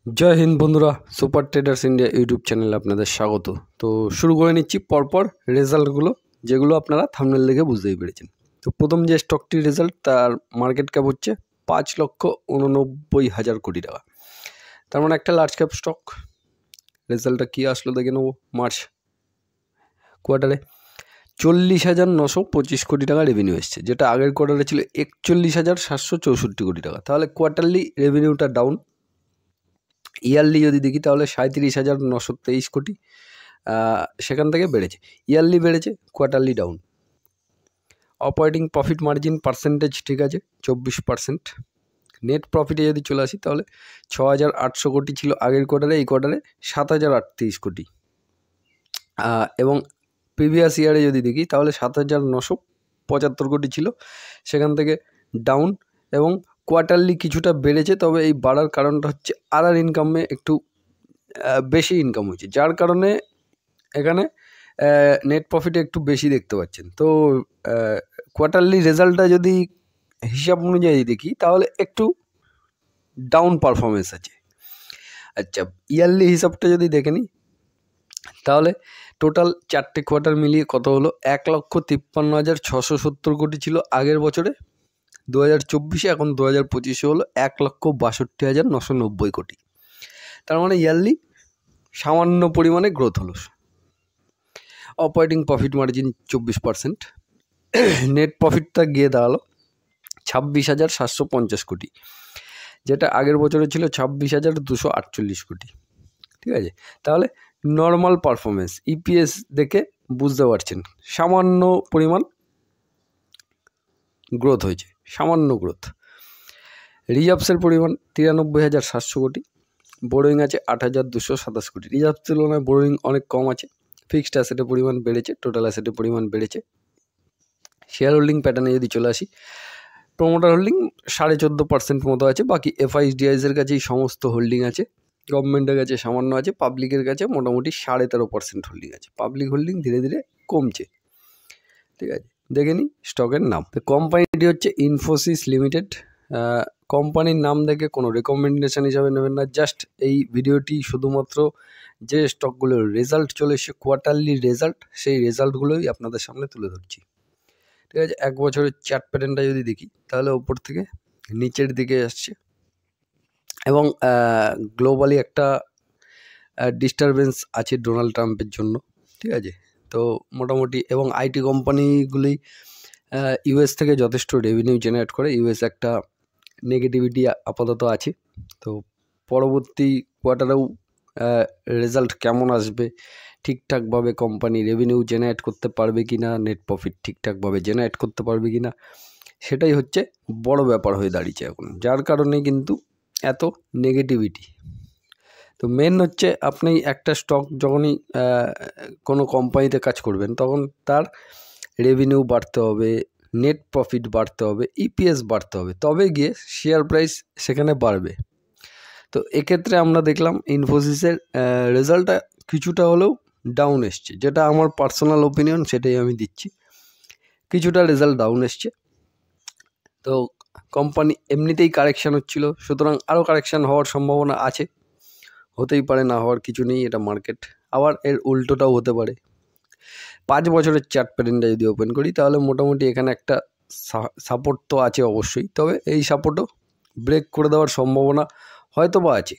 জয় হিন্দ বন্ধুরা, super traders India YouTube চ্যানেলে আপনাদের স্বাগত। তো শুরু করে নিচ্ছি পরপর রেজাল্টগুলো, যেগুলো আপনারা থাম্বনেল দেখে বুঝতেই পেরেছেন। তো প্রথম যে স্টকটির রেজাল্ট, তার মার্কেট ক্যাপ হচ্ছে 5,89,000 কোটি টাকা। তার মানে একটা লার্জ ক্যাপ স্টক। রেজাল্টটা কী আসলো দেখে নেবো। মার্চ কোয়ার্টারে 40,925 কোটি টাকা রেভিনিউ এসছে, যেটা আগের কোয়ার্টারে ছিল 41,764 কোটি টাকা। তাহলে কোয়ার্টারলি রেভিনিউটা ডাউন। ইয়ারলি যদি দেখি তাহলে 37,923 কোটি, সেখান থেকে বেড়েছে। ইয়ারলি বেড়েছে, quarterly down. Operating profit margin percentage ঠিক আছে 24%। নেট প্রফিটে যদি চলে আসি তাহলে 6,800 কোটি ছিল আগের কোয়ার্টারে, এই কোয়ার্টারে 7,038 কোটি। এবং প্রিভিয়াস ইয়ারে যদি দেখি তাহলে 7,975 কোটি ছিল, সেখান থেকে ডাউন। এবং কোয়ার্টারলি কিছুটা বেড়েছে, তবে এই বাড়ার কারণটা হচ্ছে আদার ইনকামে একটু বেশি ইনকাম হয়েছে, যার কারণে এখানে নেট প্রফিটে একটু বেশি দেখতে পাচ্ছেন। তো কোয়ার্টারলি রেজাল্টটা যদি হিসাব অনুযায়ী দেখি তাহলে একটু ডাউন পারফরমেন্স আছে। আচ্ছা, ইয়ারলি হিসাবটা যদি দেখে নিই তাহলে টোটাল 4টে কোয়ার্টার মিলিয়ে কত হলো, 1,53,670 কোটি ছিল আগের বছরে 2024-এ, এখন 2025-এ হলো 1,62,990 কোটি। তার মানে ইয়ারলি সামান্য পরিমাণে গ্রোথ হলো। Operating profit margin 24%। নেট প্রফিটটা গিয়ে দাঁড়ালো 26,750 কোটি, যেটা আগের বছরে ছিল 26,248 কোটি। ঠিক আছে, তাহলে নর্মাল পারফরমেন্স। ইপিএস দেখে বুঝতে পারছেন সামান্য পরিমাণ গ্রোথ হয়েছে, সামান্য গ্রোথ। রিজার্ভসের পরিমাণ 93,700 কোটি। বোরোয়িং আছে 8,227 কোটি। রিজার্ভ তুলনায় বোরোয়িং অনেক কম আছে। ফিক্সড অ্যাসেটের পরিমাণ বেড়েছে, টোটাল অ্যাসেটের পরিমাণ বেড়েছে। শেয়ার হোল্ডিং প্যাটার্নে যদি চলে আসি, প্রমোটার হোল্ডিং 14.5% মতো আছে, বাকি এফআইডিআইসের কাছেই সমস্ত হোল্ডিং আছে। গভর্নমেন্টের কাছে সামান্য আছে, পাবলিকের কাছে মোটামুটি 13.5% হোল্ডিং আছে। পাবলিক হোল্ডিং ধীরে ধীরে কমছে। ঠিক আছে, দেখে নিই স্টকের নাম। তো কোম্পানিটি হচ্ছে ইনফোসিস লিমিটেড। কোম্পানির নাম দেখে কোনো রেকমেন্ডেশন হিসাবে নেবেন না। জাস্ট এই ভিডিওটি শুধুমাত্র যে স্টকগুলোর রেজাল্ট চলে এসছে, কোয়ার্টারলি রেজাল্ট, সেই রেজাল্টগুলোই আপনাদের সামনে তুলে ধরছি। ঠিক আছে, এক বছরের চার্ট প্যাটার্নটা যদি দেখি তাহলে ওপর থেকে নিচের দিকে আসছে, এবং গ্লোবালি একটা ডিস্টারবেন্স আছে ডোনাল্ড ট্রাম্পের জন্য। ঠিক আছে, তো মোটামুটি, এবং আইটি কোম্পানিগুলি ইউএস থেকে যথেষ্ট রেভিনিউ জেনারেট করে। ইউএস একটা নেগেটিভিটি আপাতত আছে। তো পরবর্তী কোয়ার্টারেও রেজাল্ট কেমন আসবে, ঠিকঠাকভাবে কোম্পানি রেভিনিউ জেনারেট করতে পারবে কি না, নেট প্রফিট ঠিকঠাকভাবে জেনারেট করতে পারবে কি না, সেটাই হচ্ছে বড় ব্যাপার হয়ে দাঁড়িয়েছে এখন, যার কারণে কিন্তু এত নেগেটিভিটি। তো মেন হচ্ছে, আপনি একটা স্টক যখনই কোনো কোম্পানিতে কাজ করবেন, তখন তার রেভিনিউ বাড়তে হবে, নেট প্রফিট বাড়তে হবে, ইপিএস বাড়তে হবে, তবে গিয়ে শেয়ার প্রাইস সেখানে বাড়বে। তো এক্ষেত্রে আমরা দেখলাম ইনফোসিসের রেজাল্টটা কিছুটা হলেও ডাউন এসছে, যেটা আমার পার্সোনাল ওপিনিয়ন, সেটাই আমি দিচ্ছি। কিছুটা রেজাল্ট ডাউন এসছে। তো কোম্পানি এমনিতেই কারেকশান হচ্ছিল, সুতরাং আরও কারেকশান হওয়ার সম্ভাবনা আছে। হতেই পারে, না হওয়ার কিছু নেই, এটা মার্কেট। আবার এর উল্টোটাও হতে পারে। 5 বছরের চার্ট প্যাটার্নটা যদি ওপেন করি তাহলে মোটামুটি এখানে একটা সাপোর্ট তো আছে অবশ্যই, তবে এই সাপোর্টও ব্রেক করে দেওয়ার সম্ভাবনা হয়তো বা আছে।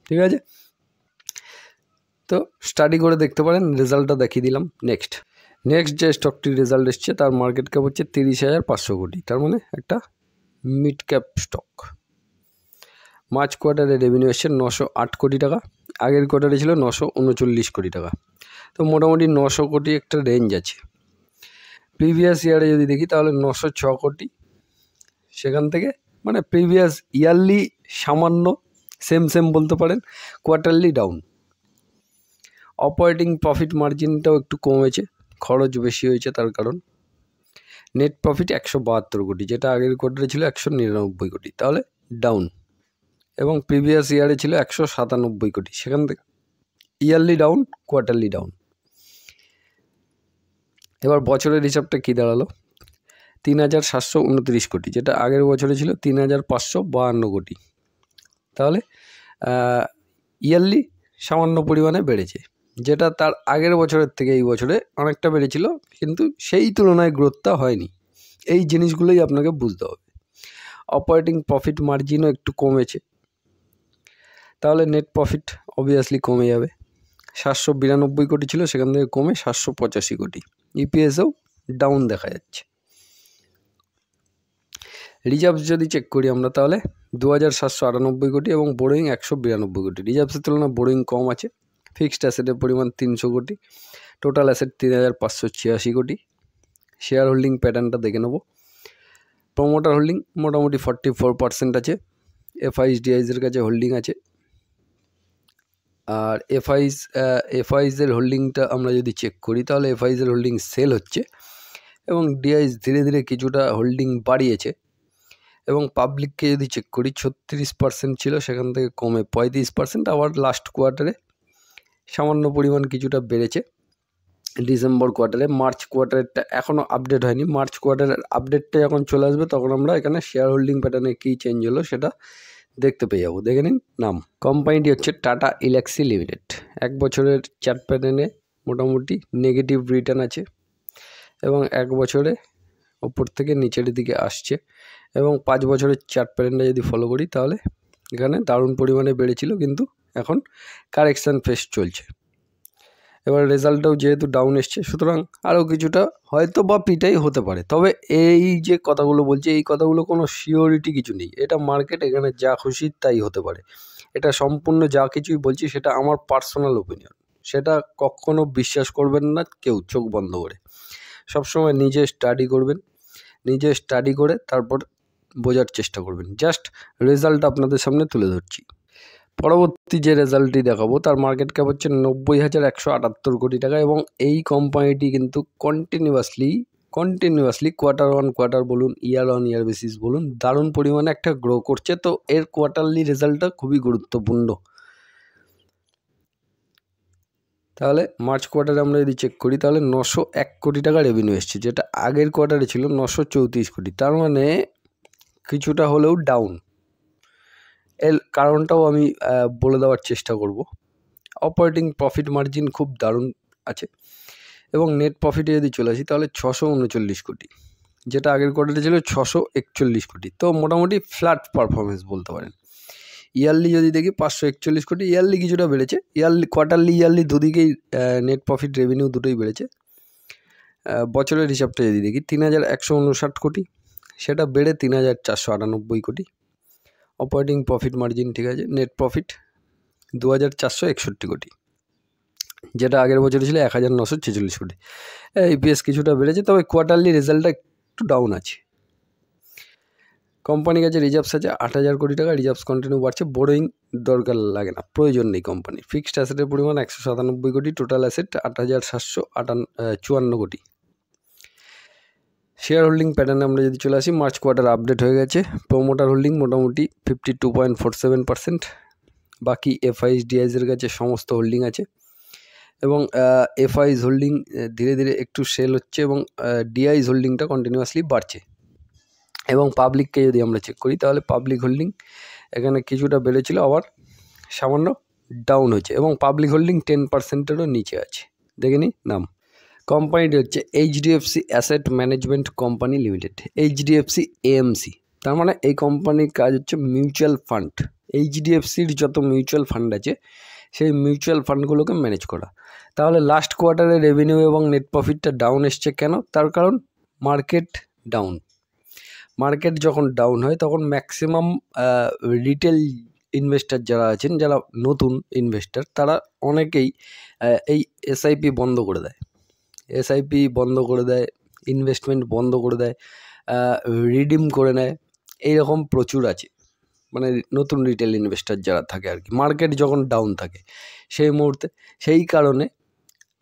ঠিক আছে, তো স্টাডি করে দেখতে পারেন। রেজাল্টটা দেখিয়ে দিলাম। নেক্সট যে স্টকটির রেজাল্ট এসছে, তার মার্কেট ক্যাপ হচ্ছে 30,500 কোটি। তার মানে একটা মিড ক্যাপ স্টক। মার্চ কোয়ার্টারে রেভিনিউ এসছে 908 কোটি টাকা, আগের কোয়ার্টারে ছিল 939 কোটি টাকা। তো মোটামুটি 900 কোটি একটা রেঞ্জ আছে। প্রিভিয়াস ইয়ারে যদি দেখি তাহলে 906 কোটি, সেখান থেকে মানে প্রিভিয়াস ইয়ারলি সামান্য সেম বলতে পারেন, কোয়ার্টারলি ডাউন। অপারেটিং প্রফিট মার্জিনটাও একটু কমেছে, খরচ বেশি হয়েছে তার কারণ। নেট প্রফিট 172 কোটি, যেটা আগের কোয়ার্টারে ছিল 199 কোটি, তাহলে ডাউন। এবং প্রিভিয়াস ইয়ারে ছিল 197 কোটি, সেখান থেকে ইয়ারলি ডাউন, কোয়ার্টারলি ডাউন। এবার বছরের হিসাবটা কী দাঁড়ালো, 3,729 কোটি, যেটা আগের বছরে ছিল 3,552 কোটি। তাহলে ইয়ারলি সামান্য পরিমাণে বেড়েছে, যেটা তার আগের বছরের থেকে এই বছরে অনেকটা বেড়েছিল, কিন্তু সেই তুলনায় গ্রোথটা হয়নি। এই জিনিসগুলোই আপনাকে বুঝতে হবে। অপারেটিং প্রফিট মার্জিনও একটু কমেছে, তাহলে নেট প্রফিট অবভিয়াসলি কমে যাবে। 792 কোটি ছিল, সেখান থেকে কমে 785 কোটি। ইপিএসও ডাউন দেখা যাচ্ছে। রিজার্ভস যদি চেক করি আমরা, তাহলে 2798 কোটি এবং বোরোয়িং 192 কোটি। রিজার্ভসের তুলনায় বোরোয়িং কম আছে। ফিক্সড অ্যাসেটের পরিমাণ 300 কোটি, টোটাল অ্যাসেট 3586 কোটি। শেয়ার হোল্ডিং প্যাটার্নটা দেখে নেব। প্রমোটার হোল্ডিং মোটামুটি 44% আছে। এফআইএস-ডিআইএসের কাছে হোল্ডিং আছে। আর এফআইএসের হোল্ডিংটা আমরা যদি চেক করি, তাহলে এফআইএসের হোল্ডিং সেল হচ্ছে এবং ডিআইএস ধীরে ধীরে কিছুটা হোল্ডিং বাড়িয়েছে। এবং পাবলিককে যদি চেক করি, 36% ছিল, সেখান থেকে কমে 35%। আবার লাস্ট কোয়ার্টারে সামান্য পরিমাণ কিছুটা বেড়েছে ডিসেম্বর কোয়ার্টারে। মার্চ কোয়ার্টারেরটা এখনও আপডেট হয়নি। মার্চ কোয়ার্টারের আপডেটটা যখন চলে আসবে, তখন আমরা এখানে শেয়ার হোল্ডিং প্যাটার্নে কী চেঞ্জ হলো সেটা দেখতে পেয়ে যাবো। দেখে নিন নাম। কোম্পানিটি হচ্ছে টাটা এলএক্সি লিমিটেড। 1 বছরের চার্ট প্যাটার্নে মোটামুটি নেগেটিভ রিটার্ন আছে এবং 1 বছরে ওপর থেকে নিচের দিকে আসছে। এবং 5 বছরের চার্ট প্যাটার্নটা যদি ফলো করি, তাহলে এখানে দারুণ পরিমাণে বেড়েছিল, কিন্তু এখন কারেকশান ফেস চলছে। এবার রেজাল্টটাও যেহেতু ডাউন এসছে, সুতরাং আরও কিছুটা হয়তো বা পিটাই হতে পারে। তবে এই যে কথাগুলো বলছি, এই কথাগুলো কোনো সিওরিটি কিছু নেই। এটা মার্কেট, এখানে যা খুশি তাই হতে পারে। এটা সম্পূর্ণ যা কিছুই বলছি সেটা আমার পার্সোনাল ওপিনিয়ন। সেটা কখনো বিশ্বাস করবেন না কেউ চোখ বন্ধ করে। সবসময় নিজে স্টাডি করবেন, নিজে স্টাডি করে তারপর বোঝার চেষ্টা করবেন। জাস্ট রেজাল্ট আপনাদের সামনে তুলে ধরছি। পরবর্তী যে রেজাল্টটি দেখাবো, তার মার্কেট ক্যাপ হচ্ছে 90,178 কোটি টাকা এবং এই কোম্পানিটি কিন্তু কন্টিনিউয়াসলি কোয়ার্টার অন কোয়ার্টার বলুন, ইয়ার অন ইয়ার বেসিস বলুন, দারুণ পরিমাণে একটা গ্রো করছে। তো এর কোয়ার্টারলি রেজাল্টটা খুবই গুরুত্বপূর্ণ। তাহলে মার্চ কোয়ার্টারে আমরা যদি চেক করি, তাহলে 901 কোটি টাকা রেভিনিউ এসছে, যেটা আগের কোয়ার্টারে ছিল 934 কোটি। তার মানে কিছুটা হলেও ডাউন। এর কারণটাও আমি বলে দেওয়ার চেষ্টা করব। অপারেটিং প্রফিট মার্জিন খুব দারুণ আছে এবং নেট প্রফিটে যদি চলে আসি, তাহলে 639 কোটি, যেটা আগের কোয়ার্টারে ছিল 641 কোটি। তো মোটামুটি ফ্ল্যাট পারফরমেন্স বলতে পারেন। ইয়ারলি যদি দেখি 541 কোটি, ইয়ারলি কিছুটা বেড়েছে। কোয়ার্টারলি ইয়ারলি দুদিকেই নেট প্রফিট রেভিনিউ দুটোই বেড়েছে। বছরের হিসাবটা যদি দেখি, 3159 কোটি, সেটা বেড়ে 3498 কোটি। অপারেটিং প্রফিট মার্জিন ঠিক আছে। নেট প্রফিট 2461 কোটি, যেটা আগের বছরে ছিল 1946 কোটি। ইপিএস কিছুটা বেড়েছে, তবে কোয়ার্টারলি রেজাল্টটা একটু ডাউন আছে। কোম্পানির কাছে রিজার্ভস আছে 8000 কোটি টাকা। রিজার্ভস কন্টিনিউ বাড়ছে। বোরোয়িং দরকার লাগে না, প্রয়োজন নেই কোম্পানি। ফিক্সড অ্যাসেটের পরিমাণ 197 কোটি, টোটাল অ্যাসেট 8754 কোটি। শেয়ার হোল্ডিং প্যাটার্নে আমরা যদি চলে আসি, মার্চ কোয়ার্টার আপডেট হয়ে গেছে। প্রোমোটার হোল্ডিং মোটামুটি 52.47%। বাকি এফআইএস-ডিআইএসের কাছে সমস্ত হোল্ডিং আছে এবং এফআইএস হোল্ডিং ধীরে ধীরে একটু সেল হচ্ছে এবং ডিআইএস হোল্ডিংটা কন্টিনিউয়াসলি বাড়ছে। এবং পাবলিককে যদি আমরা চেক করি, তাহলে পাবলিক হোল্ডিং এখানে কিছুটা বেড়েছিল, আবার সামান্য ডাউন হয়েছে এবং পাবলিক হোল্ডিং 10%-এরও নিচে আছে। দেখে নিই নাম। কোম্পানিটি হচ্ছে HDFC asset management company limited, HDFC AMC. তার মানে এই কোম্পানির কাজ হচ্ছে মিউচুয়াল ফান্ড। এইচডিএফসির যত মিউচুয়াল ফান্ড আছে, সেই মিউচুয়াল ফান্ডগুলোকে ম্যানেজ করা। তাহলে লাস্ট কোয়ার্টারে রেভিনিউ এবং নেট প্রফিটটা ডাউন এসছে কেন? তার কারণ মার্কেট ডাউন। মার্কেট যখন ডাউন হয়, তখন ম্যাক্সিমাম রিটেল ইনভেস্টার যারা আছেন, যারা নতুন ইনভেস্টার, তারা অনেকেই এই এসআইপি বন্ধ করে দেয়। এসআইপি বন্ধ করে দেয়, ইনভেস্টমেন্ট বন্ধ করে দেয়, রিডিম করে নেয়। এইরকম প্রচুর আছে, মানে নতুন রিটেল ইনভেস্টার যারা থাকে আর কি। মার্কেট যখন ডাউন থাকে সেই মুহূর্তে, সেই কারণে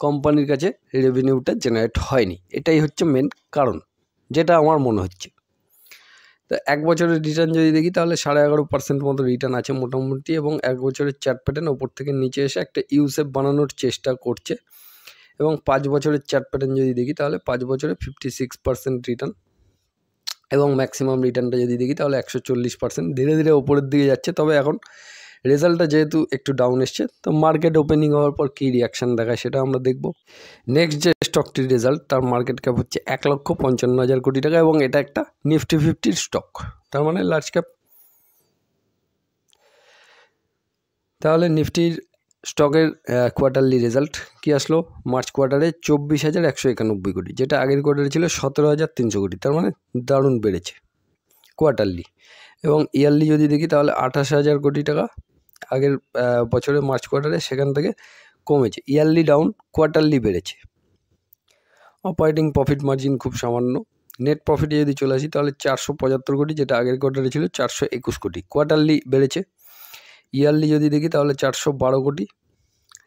কোম্পানির কাছে রেভিনিউটা জেনারেট হয়নি। এটাই হচ্ছে মেন কারণ, যেটা আমার মনে হচ্ছে। তো 1 বছরের রিটার্ন যদি দেখি, তাহলে 11.5% মতো রিটার্ন আছে মোটামুটি। এবং 1 বছরের চার্ট প্যাটার্ন ওপর থেকে নিচে এসে একটা ইউসেপ বানানোর চেষ্টা করছে। এবং 5 বছরের চার্ট প্যাটার্ন যদি দেখি, তাহলে 5 বছরে 56% রিটার্ন এবং ম্যাক্সিমাম রিটার্নটা যদি দেখি, তাহলে 140%। ধীরে ধীরে ওপরের দিকে যাচ্ছে, তবে এখন রেজাল্টটা যেহেতু একটু ডাউন এসছে, তো মার্কেট ওপেনিং হওয়ার পর কী রিয়াকশান দেখায় সেটা আমরা দেখব। নেক্সট যে স্টকটির রেজাল্ট, তার মার্কেট ক্যাপ হচ্ছে 1,55,000 কোটি টাকা এবং এটা একটা নিফটি 50 স্টক, তার মানে লার্জ ক্যাপ। তাহলে নিফটির স্টকের কোয়ার্টারলি রেজাল্ট কি আসলো? মার্চ কোয়ার্টারে 24,191 কোটি, যেটা আগের কোয়ার্টারে ছিল 17,300 কোটি, তার মানে দারুণ বেড়েছে কোয়ার্টারলি। এবং ইয়ারলি যদি দেখি তাহলে 28,000 কোটি টাকা আগের বছরের মার্চ কোয়ার্টারে, সেখান থেকে কমেছে। ইয়ারলি ডাউন, কোয়ার্টারলি বেড়েছে। অপারেটিং প্রফিট মার্জিন খুব সামান্য। নেট প্রফিটে যদি চলে আসি তাহলে 475 কোটি, যেটা আগের কোয়ার্টারে ছিল 421 কোটি, কোয়ার্টারলি বেড়েছে। ইয়ারলি যদি দেখি তাহলে 412 কোটি,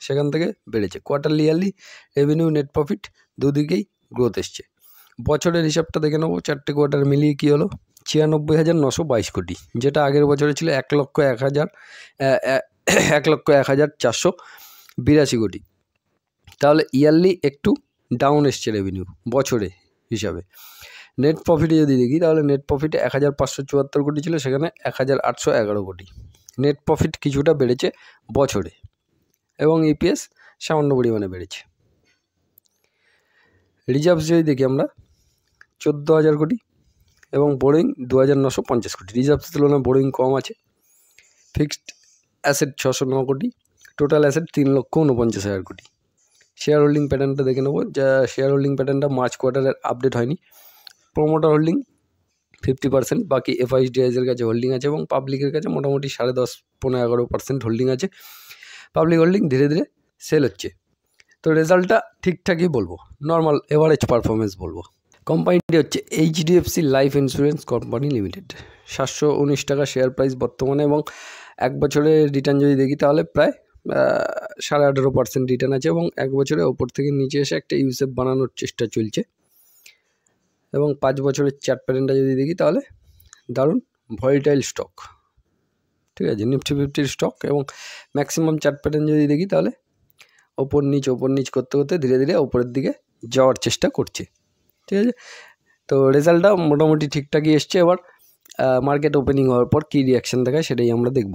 সেখান থেকে বেড়েছে। Quarterly yearly revenue net profit দুদিকেই গ্রোথ এসছে। বছরের হিসাবটা দেখে নেবো, 4টে কোয়ার্টার মিলিয়ে কী হলো? 96,922 কোটি, যেটা আগের বছরে ছিল 1,01,482 কোটি। তাহলে ইয়ারলি একটু ডাউন এসছে রেভিনিউ বছরে হিসাবে। নেট প্রফিটে যদি দেখি তাহলে নেট প্রফিটে 1,574 কোটি ছিল, সেখানে 1,811 কোটি। নেট প্রফিট কিছুটা বেড়েছে বছরে এবং ইপিএস সামান্য পরিমাণে বেড়েছে। রিজার্ভস যদি দেখি আমরা 14,000 কোটি এবং বোরিং 2,950 কোটি। রিজার্ভসের তুলনায় বোরিং কম আছে। ফিক্সড অ্যাসেট 609 কোটি, টোটাল অ্যাসেট 3,49,000 কোটি। শেয়ার হোল্ডিং প্যাটার্নটা দেখে নেবো, যা শেয়ার হোল্ডিং প্যাটার্নটা মার্চ কোয়ার্টারের আপডেট হয়নি। প্রোমোটার হোল্ডিং 50%, বাকি এফআইডিআইসের কাছে হোল্ডিং আছে এবং পাবলিকের কাছে মোটামুটি 10.5-11% হোল্ডিং আছে। পাবলিক হোল্ডিং ধীরে ধীরে সেল হচ্ছে। তো রেজাল্টটা ঠিকঠাকই বলবো, নর্মাল এভারেজ পারফরমেন্স বলবো। কোম্পানিটি হচ্ছে HDFC life insurance company limited. 719 টাকা শেয়ার প্রাইস বর্তমানে, এবং এক বছরের রিটার্ন যদি দেখি তাহলে প্রায় 18.5% রিটার্ন আছে এবং এক বছরে ওপর থেকে নিচে এসে একটা ইউসেফ বানানোর চেষ্টা চলছে। এবং 5 বছরের চার্ট প্যাটার্নটা যদি দেখি তাহলে দারুণ ভলিটাইল স্টক, ঠিক আছে, নিফটি 50 স্টক। এবং ম্যাক্সিমাম চার্ট প্যাটার্ন যদি দেখি তাহলে ওপর নিচ করতে করতে ধীরে ধীরে ওপরের দিকে যাওয়ার চেষ্টা করছে, ঠিক আছে। তো রেজাল্টটা মোটামুটি ঠিকঠাকই এসছে। এবার মার্কেট ওপেনিং হওয়ার পর কী রিয়াকশান দেখায় সেটাই আমরা দেখব।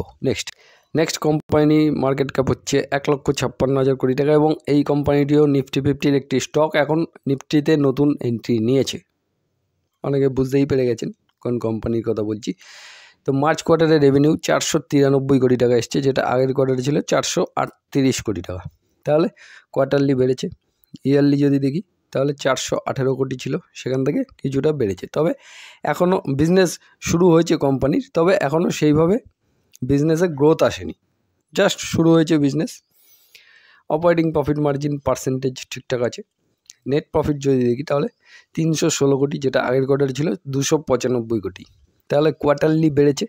নেক্সট কোম্পানি মার্কেট ক্যাপ হচ্ছে 1,56,000 কোটি টাকা এবং এই কোম্পানিটিও নিফটি 50-র একটি স্টক। এখন নিফটিতে নতুন এন্ট্রি নিয়েছে, অনেকে বুঝতেই পেরে গেছেন কোন কোম্পানির কথা বলছি। তো মার্চ কোয়ার্টারে রেভিনিউ 493 কোটি টাকা এসছে, যেটা আগের কোয়ার্টারে ছিল 438 কোটি টাকা, তাহলে কোয়ার্টারলি বেড়েছে। ইয়ারলি যদি দেখি তাহলে 418 কোটি ছিল, সেখান থেকে কিছুটা বেড়েছে। তবে এখনও বিজনেস শুরু হয়েছে কোম্পানির, তবে এখনও সেইভাবে বিজনেসে গ্রোথ আসেনি, জাস্ট শুরু হয়েছে business. Operating profit margin percentage ঠিকঠাক আছে। নেট প্রফিট যদি দেখি তাহলে 316 কোটি, যেটা আগের কোয়ার্টারে ছিল 295 কোটি, তাহলে কোয়ার্টারলি বেড়েছে।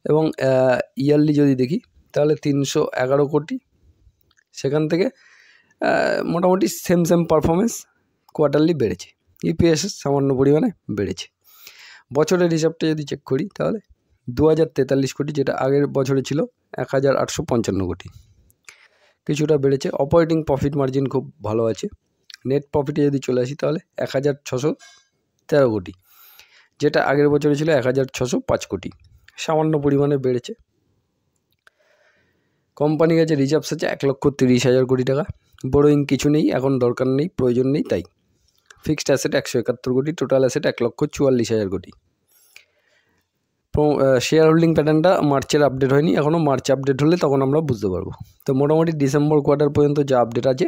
এবং ইয়ারলি যদি দেখি তাহলে 311 কোটি, সেখান থেকে মোটামুটি সেম পারফরমেন্স, কোয়ার্টারলি বেড়েছে। ইপিএস সামান্য পরিমাণে বেড়েছে। বছরের হিসাবটা যদি চেক করি তাহলে 2,043 কোটি, যেটা আগের বছরে ছিল 1,855 কোটি, কিছুটা বেড়েছে। অপারেটিং প্রফিট মার্জিন খুব ভালো আছে। নেট প্রফিটে যদি চলে আসি তাহলে 1,613 কোটি, যেটা আগের বছরে ছিল 1,605 কোটি, সামান্য পরিমাণে বেড়েছে। কোম্পানির কাছে রিজার্ভস আছে 1,30,000 কোটি টাকা। বোরোয়িং কিছু নেই, এখন দরকার নেই, প্রয়োজন নেই, তাই। ফিক্সড অ্যাসেট 171 কোটি, টোটাল অ্যাসেট 1,44,000 কোটি। শেয়ার হোল্ডিং প্যাটার্নটা মার্চের আপডেট হয়নি এখনও, মার্চ আপডেট হলে তখন আমরা বুঝতে পারবো। তো মোটামুটি ডিসেম্বর কোয়ার্টার পর্যন্ত যা আপডেট আছে,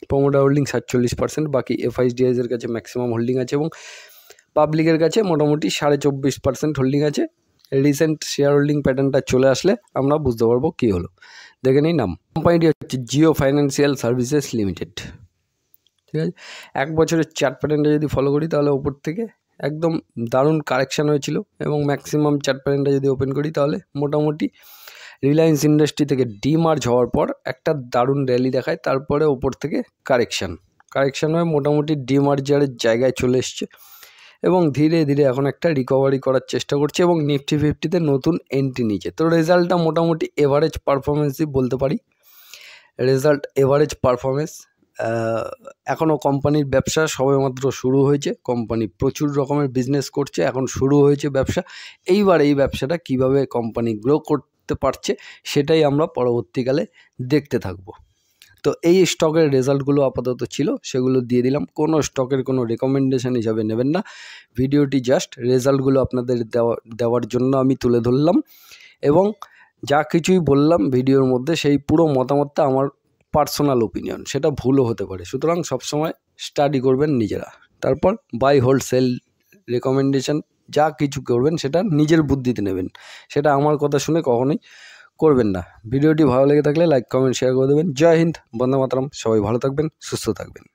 প্রোমোটার হোল্ডিং 47%, বাকি এফআইডিআইসের কাছে ম্যাক্সিমাম হোল্ডিং আছে এবং পাবলিকের কাছে মোটামুটি 24.5% হোল্ডিং আছে। রিসেন্ট শেয়ার হোল্ডিং প্যাটার্নটা চলে আসলে আমরা বুঝতে পারবো কী হলো। দেখে নিই নাম। কোম্পানিটি হচ্ছে জিও ফাইন্যান্সিয়াল সার্ভিসেস লিমিটেড, ঠিক আছে। এক বছরের চার্ট প্যাটার্নটা যদি ফলো করি তাহলে ওপর থেকে একদম দারুণ কারেকশান হয়েছিল এবং ম্যাক্সিমাম চার্ট প্যাটার্নটা যদি ওপেন করি তাহলে মোটামুটি রিলায়েন্স ইন্ডাস্ট্রি থেকে ডিমার্জ হওয়ার পর একটা দারুণ র্যালি দেখায়, তারপরে ওপর থেকে কারেকশান হয়ে মোটামুটি ডিমার্জারের জায়গায় চলে এসছে এবং ধীরে ধীরে এখন একটা রিকভারি করার চেষ্টা করছে এবং নিফটি 50-তে নতুন এন্ট্রি নিয়েছে। তো রেজাল্টটা মোটামুটি এভারেজ পারফরমেন্সই বলতে পারি। Result average performance. এখনও কোম্পানির ব্যবসা সবেমাত্র শুরু হয়েছে, কোম্পানি প্রচুর রকমের বিজনেস করছে, এখন শুরু হয়েছে ব্যবসা। এইবার এই ব্যবসাটা কিভাবে কোম্পানি গ্রো করতে করতে পারছে সেটাই আমরা পরবর্তীকালে দেখতে থাকবো। তো এই স্টকের রেজাল্টগুলো আপাতত ছিল, সেগুলো দিয়ে দিলাম। কোনো স্টকের কোনো রেকমেন্ডেশন হিসাবে নেবেন না, ভিডিওটি জাস্ট রেজাল্টগুলো আপনাদের দেওয়ার জন্য আমি তুলে ধরলাম। এবং যা কিছুই বললাম ভিডিওর মধ্যে সেই পুরো মতামতটা আমার পার্সোনাল ওপিনিয়ন, সেটা ভুলও হতে পারে। সুতরাং সবসময় স্টাডি করবেন নিজেরা, তারপর বাই হোল্ড সেল রেকমেন্ডেশন যা কিছু করবেন সেটা নিজের বুদ্ধিতে নেবেন, সেটা আমার কথা শুনে কখনোই করবেন না। ভিডিওটি ভালো লেগে থাকলে লাইক কমেন্ট শেয়ার করে দেবেন। জয় হিন্দ, বন্দে মাতরম। সবাই ভালো থাকবেন, সুস্থ থাকবেন।